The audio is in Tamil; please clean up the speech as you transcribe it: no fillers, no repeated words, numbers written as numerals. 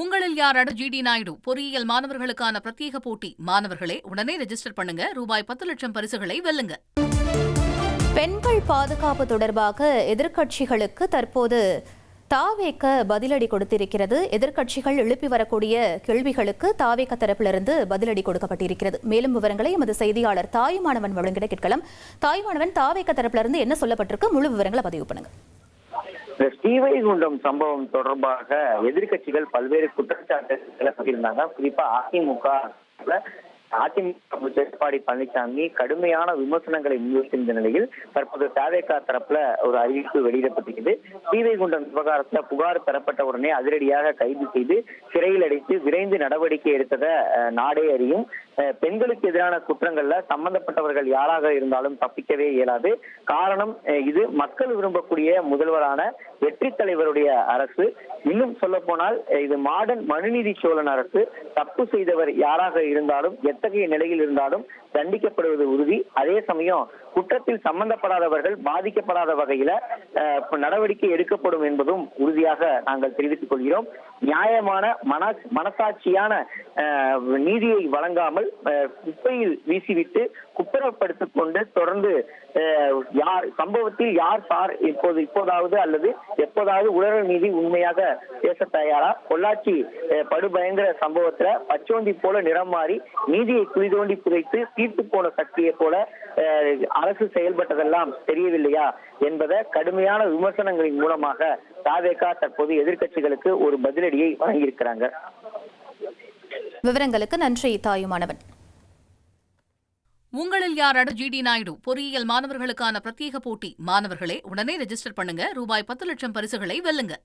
உங்களில் யாராவது ஜிடி நாயுடு பொறியியல் மாணவர்களுக்கான பிரத்யேக போட்டி. மாணவர்களே உடனே ரெஜிஸ்டர் பண்ணுங்க. ரூபாய் 10 லட்சம் பரிசுகளை வெல்லுங்க. பெண்கள் பாதுகாப்பு தொடர்பாக எதிர்க்கட்சிகளுக்கு தற்போது தாவேக பதிலடி கொடுத்திருக்கிறது. எதிர்க்கட்சிகள் எழுப்பி வரக்கூடிய கேள்விகளுக்கு தாவேக தரப்பிலிருந்து பதிலடி கொடுக்கப்பட்டிருக்கிறது. மேலும் விவரங்களை எமது செய்தியாளர் தாயுமானவன் வழங்கிட கேட்கலாம். தாயுமானவன், தாவேக தரப்பிலிருந்து என்ன சொல்லப்பட்டிருக்கு? முழு விவரங்களை பதிவு பண்ணுங்க. ஸ்ரீவைகுண்டம் சம்பவம் தொடர்பாக எதிர்க்கட்சிகள் பல்வேறு குற்றச்சாட்டுகளை சொல்லியிருந்தாங்க. குறிப்பா அதிமுக எடப்பாடி பழனிசாமி கடுமையான விமர்சனங்களை முன்வைத்திருந்த நிலையில் தற்போது தாவேகா தரப்புல ஒரு அறிவிப்பு வெளியிடப்பட்டிருக்கிறது. ஸ்ரீவைகுண்டம் விவகாரத்துல புகார் பெறப்பட்ட உடனே அதிரடியாக கைது செய்து சிறையில் அடைத்து விரைந்து நடவடிக்கை எடுத்ததை நாடே அறியும். பெண்களுக்கு எதிரான குற்றங்கள்ல சம்பந்தப்பட்டவர்கள் யாராக இருந்தாலும் தப்பிக்கவே இயலாது. காரணம், இது மக்கள் விரும்பக்கூடிய முதல்வரான வெற்றி தலைவருடைய அரசு. இன்னும் சொல்ல போனால் இது மாடர்ன் மனுநீதி சோழன் அரசு. தப்பு செய்தவர் யாராக இருந்தாலும் எத்தகைய நிலையில் இருந்தாலும் தண்டிக்கப்படுவது உறுதி. அதே சமயம் குற்றத்தில் சம்பந்தப்படாதவர்கள் பாதிக்கப்படாத வகையில நடவடிக்கை எடுக்கப்படும் என்பதும் உறுதியாக நாங்கள் தெரிவித்துக் கொள்கிறோம். நியாயமான மனசாட்சியான நீதியை வழங்காமல் குப்பையில் வீசிவிட்டு குப்புறப்படுத்திக் கொண்டு தொடர்ந்து சம்பவத்தில் யார் இப்போதாவது அல்லது எப்போதாவது உளறல் நீதி உண்மையாக பேச தயாரா? பொள்ளாச்சி படுபயங்கர சம்பவத்துல பச்சோந்தி போல நிறம் மாறி நீதியை குளிதோண்டி புதைத்து தீர்த்து போன சக்தியை போல அரசு செயல்பட்டதெல்லாம் தெரியவில்லையா என்பதை கடுமையான விமர்சனங்களின் மூலமாக தாவேகா தற்போது எதிர்க்கட்சிகளுக்கு ஒரு பதிலடியை வழங்கியிருக்கிறாங்க. விவரங்களுக்கு நன்றி தாயுமானவன். உங்களில் யாராவது ஜிடி நாயுடு பொறியியல் மாணவர்களுக்கான பிரத்யேக போட்டி. மாணவர்களே உடனே ரெஜிஸ்டர் பண்ணுங்க. ரூபாய் 10 லட்சம் பரிசுகளை வெல்லுங்க.